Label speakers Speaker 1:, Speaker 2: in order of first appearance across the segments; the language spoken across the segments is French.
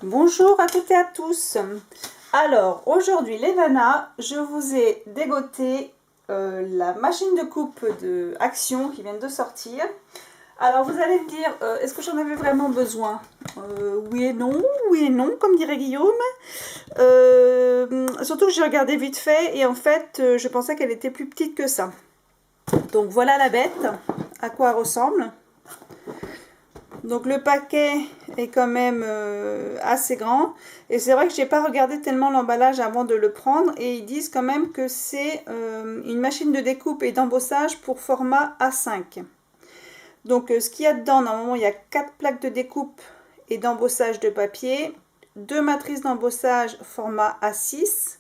Speaker 1: Bonjour à toutes et à tous. Alors aujourd'hui les nanas, je vous ai dégoté la machine de coupe de Action qui vient de sortir. Alors vous allez me dire, est-ce que j'en avais vraiment besoin? Oui et non, comme dirait Guillaume. Surtout que j'ai regardé vite fait et en fait je pensais qu'elle était plus petite que ça. Donc voilà la bête, à quoi elle ressemble. Donc le paquet est quand même assez grand. Et c'est vrai que je n'ai pas regardé tellement l'emballage avant de le prendre. Et ils disent quand même que c'est une machine de découpe et d'embossage pour format A5. Donc ce qu'il y a dedans, normalement il y a 4 plaques de découpe et d'embossage de papier, 2 matrices d'embossage format A6,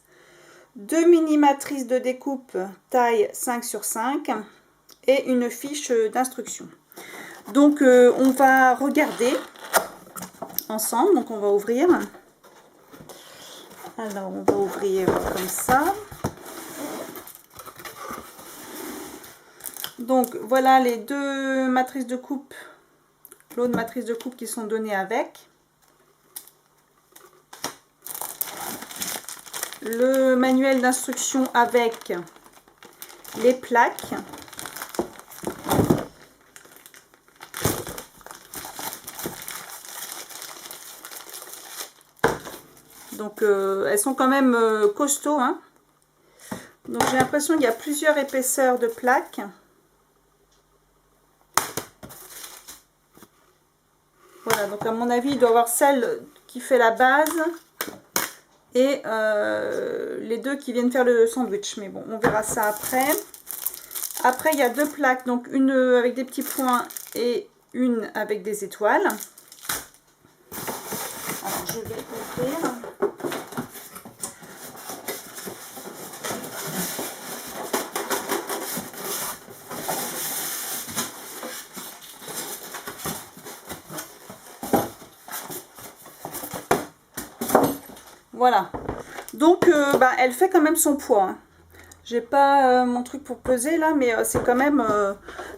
Speaker 1: 2 mini matrices de découpe taille 5 sur 5 et une fiche d'instruction. Donc on va regarder ensemble, donc on va ouvrir. Alors on va ouvrir comme ça. Donc voilà les deux matrices de coupe, l'autre matrice de coupe qui sont données avec. Le manuel d'instruction avec les plaques. Donc elles sont quand même costauds, hein. Donc j'ai l'impression qu'il y a plusieurs épaisseurs de plaques. Voilà, donc à mon avis il doit y avoir celle qui fait la base et les deux qui viennent faire le sandwich. Mais bon, on verra ça après. Après il y a deux plaques, donc une avec des petits points et une avec des étoiles. Alors je vais ouvrir. Voilà, donc elle fait quand même son poids, hein. J'ai pas mon truc pour peser là, mais c'est quand même,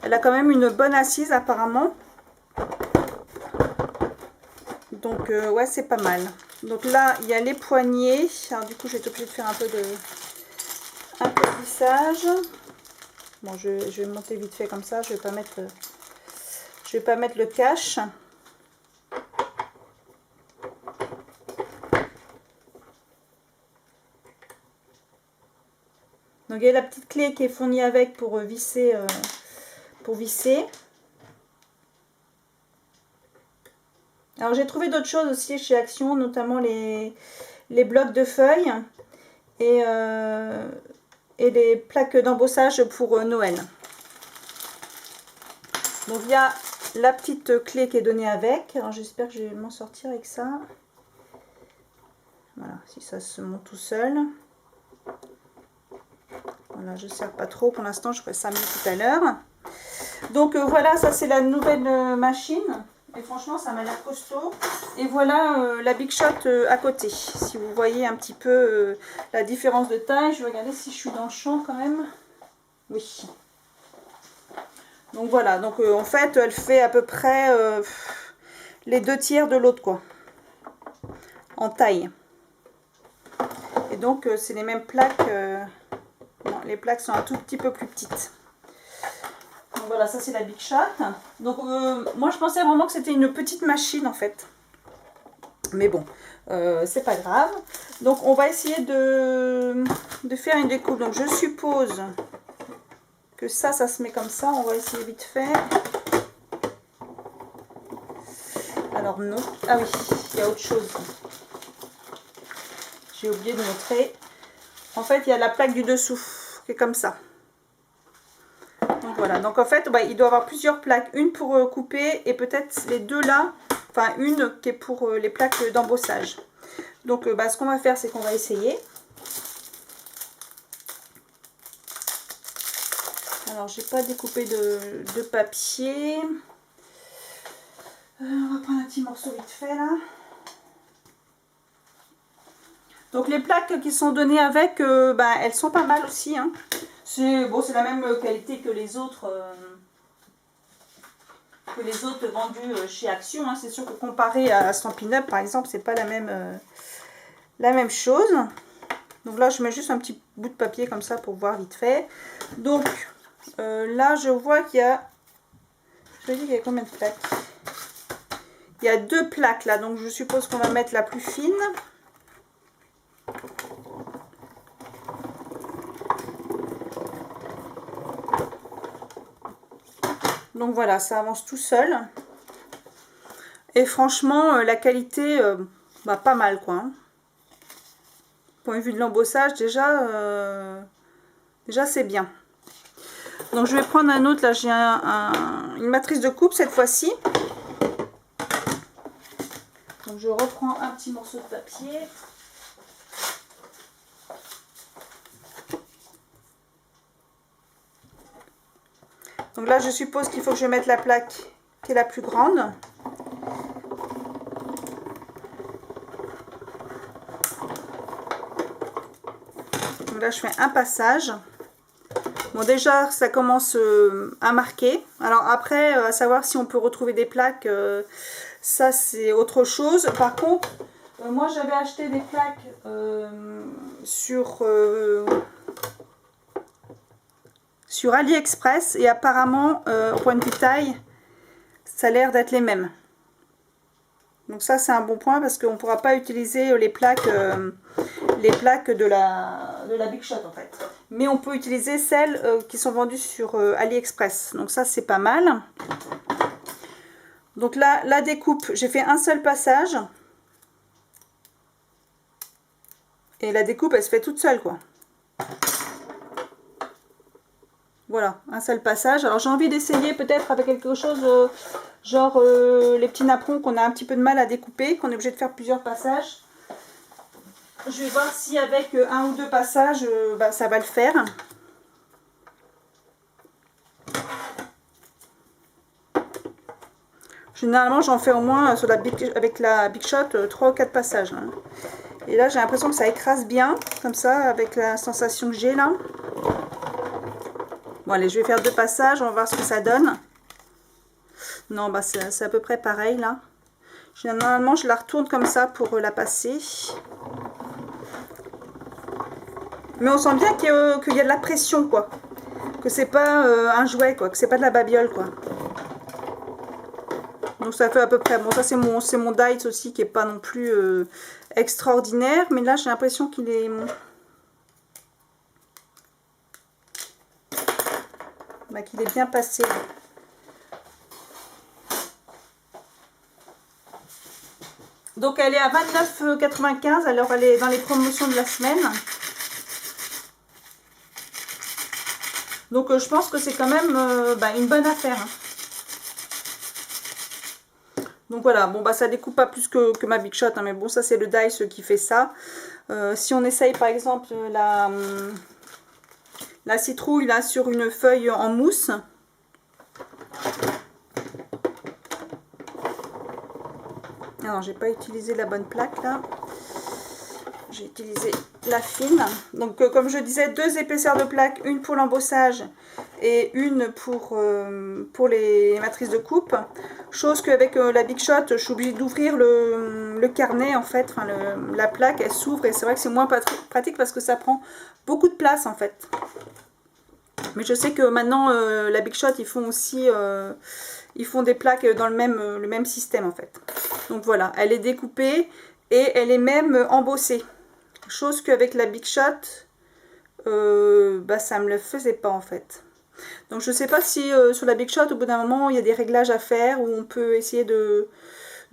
Speaker 1: elle a quand même une bonne assise apparemment. Donc ouais, c'est pas mal. Donc là il y a les poignées. Alors du coup je vais être obligée de faire un peu de lissage. Bon, je vais monter vite fait comme ça, je vais pas mettre le cache. Donc il y a la petite clé qui est fournie avec pour visser. Alors j'ai trouvé d'autres choses aussi chez Action, notamment les blocs de feuilles et les plaques d'embossage pour Noël. Donc il y a la petite clé qui est donnée avec. Alors j'espère que je vais m'en sortir avec ça. Voilà, si ça se monte tout seul. Voilà, je ne sers pas trop pour l'instant, je ferai ça mieux tout à l'heure. Donc voilà, ça c'est la nouvelle machine. Et franchement, ça m'a l'air costaud. Et voilà la Big Shot à côté. Si vous voyez un petit peu la différence de taille. Je vais regarder si je suis dans le champ quand même. Oui. Donc voilà, donc en fait, elle fait à peu près les 2/3 de l'autre, quoi. En taille. Et donc, c'est les mêmes plaques. Non, les plaques sont un tout petit peu plus petites. Donc voilà, ça c'est la Big Shot. Donc moi je pensais vraiment que c'était une petite machine en fait. Mais bon, c'est pas grave. Donc on va essayer de faire une découpe. Donc je suppose que ça se met comme ça. On va essayer vite fait. Alors non. Ah oui, il y a autre chose. J'ai oublié de montrer. En fait, il y a la plaque du dessous qui est comme ça. Donc voilà, donc en fait il doit y avoir plusieurs plaques, une pour couper et peut-être les deux là, enfin une qui est pour les plaques d'embossage. Donc ce qu'on va faire, c'est qu'on va essayer. Alors j'ai pas découpé de papier. On va prendre un petit morceau vite fait là. Donc les plaques qui sont données avec, elles sont pas mal aussi, hein. C'est bon, c'est la même qualité que les autres. que les autres vendus chez Action. Hein. C'est sûr que comparé à Stampin' Up, par exemple, c'est pas la même chose. Donc là, je mets juste un petit bout de papier comme ça pour voir vite fait. Donc là, je vois qu'il y a... Je me dis qu'il y a combien de plaques? Il y a 2 plaques là, donc je suppose qu'on va mettre la plus fine. Donc voilà, ça avance tout seul. Et franchement, la qualité, bah, pas mal quoi. Hein. Point de vue de l'embossage, déjà c'est bien. Donc je vais prendre un autre, là j'ai une matrice de coupe cette fois-ci. Donc je reprends un petit morceau de papier. Donc là je suppose qu'il faut que je mette la plaque qui est la plus grande. Donc là je fais un passage. Bon déjà ça commence à marquer. Alors après à savoir si on peut retrouver des plaques, ça c'est autre chose. Par contre moi j'avais acheté des plaques sur AliExpress et apparemment au point de vue taille ça a l'air d'être les mêmes. Donc ça c'est un bon point parce qu'on ne pourra pas utiliser les plaques de la Big Shot en fait. Mais on peut utiliser celles qui sont vendues sur AliExpress. Donc ça c'est pas mal. Donc là, la découpe, j'ai fait un seul passage. Et la découpe elle se fait toute seule quoi. Voilà, un seul passage. Alors j'ai envie d'essayer peut-être avec quelque chose genre les petits napperons qu'on a un petit peu de mal à découper, qu'on est obligé de faire plusieurs passages. Je vais voir si avec un ou deux passages, bah, ça va le faire. Généralement j'en fais au moins avec la Big Shot 3 ou 4 passages. Hein. Et là j'ai l'impression que ça écrase bien, comme ça, avec la sensation que j'ai là. Bon allez, je vais faire 2 passages, on va voir ce que ça donne. Non, bah c'est à peu près pareil là. Généralement je la retourne comme ça pour la passer. Mais on sent bien qu'il y a de la pression quoi. Que c'est pas un jouet quoi, que c'est pas de la babiole quoi. Donc ça fait à peu près, bon ça c'est mon dice aussi qui est pas non plus extraordinaire. Mais là j'ai l'impression qu'il est... Bah, qu'il est bien passé. Donc elle est à 29,95 €, alors elle est dans les promotions de la semaine. Donc je pense que c'est quand même une bonne affaire. Hein. Donc voilà, bon bah ça découpe pas plus que ma Big Shot, hein, mais bon ça c'est le dice qui fait ça. Si on essaye par exemple la citrouille là sur une feuille en mousse. Alors j'ai pas utilisé la bonne plaque là. J'ai utilisé la fine. Donc comme je disais, 2 épaisseurs de plaque, une pour l'embossage et une pour les matrices de coupe. Chose qu'avec la Big Shot, je suis obligée d'ouvrir le carnet en fait, enfin la plaque elle s'ouvre et c'est vrai que c'est moins pratique parce que ça prend beaucoup de place en fait. Mais je sais que maintenant la Big Shot ils font aussi ils font des plaques dans le même système en fait. Donc voilà, elle est découpée et elle est même embossée. Chose qu'avec la Big Shot, ça me le faisait pas en fait. Donc je sais pas si sur la Big Shot au bout d'un moment il y a des réglages à faire où on peut essayer de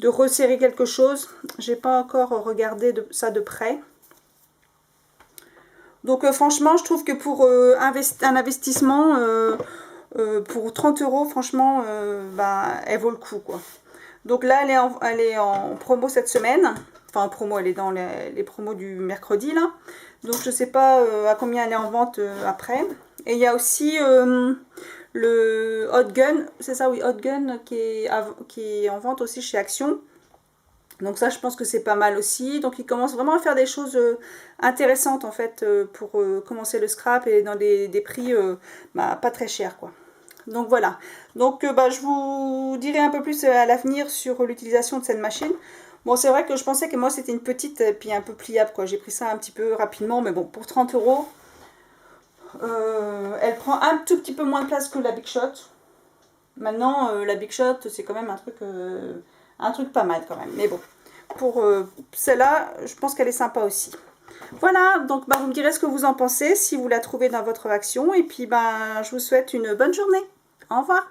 Speaker 1: resserrer quelque chose. J'ai pas encore regardé ça de près. Donc franchement je trouve que pour un investissement pour 30 €, franchement elle vaut le coup quoi. Donc là elle est en promo cette semaine. Enfin en promo, elle est dans les promos du mercredi là. Donc je sais pas à combien elle est en vente après. Et il y a aussi le Hot Gun, c'est ça oui, Hot Gun qui est en vente aussi chez Action. Donc ça je pense que c'est pas mal aussi. Donc ils commencent vraiment à faire des choses intéressantes en fait pour commencer le scrap et dans des prix pas très chers quoi. Donc voilà, donc bah, je vous dirai un peu plus à l'avenir sur l'utilisation de cette machine. Bon, c'est vrai que je pensais que moi c'était une petite et puis un peu pliable quoi, j'ai pris ça un petit peu rapidement, mais bon, pour 30 €, elle prend un tout petit peu moins de place que la Big Shot. Maintenant, la Big Shot c'est quand même un truc pas mal quand même, mais bon, pour celle-là, je pense qu'elle est sympa aussi. Voilà, donc bah, vous me direz ce que vous en pensez, si vous la trouvez dans votre action, et puis bah, je vous souhaite une bonne journée. Au revoir.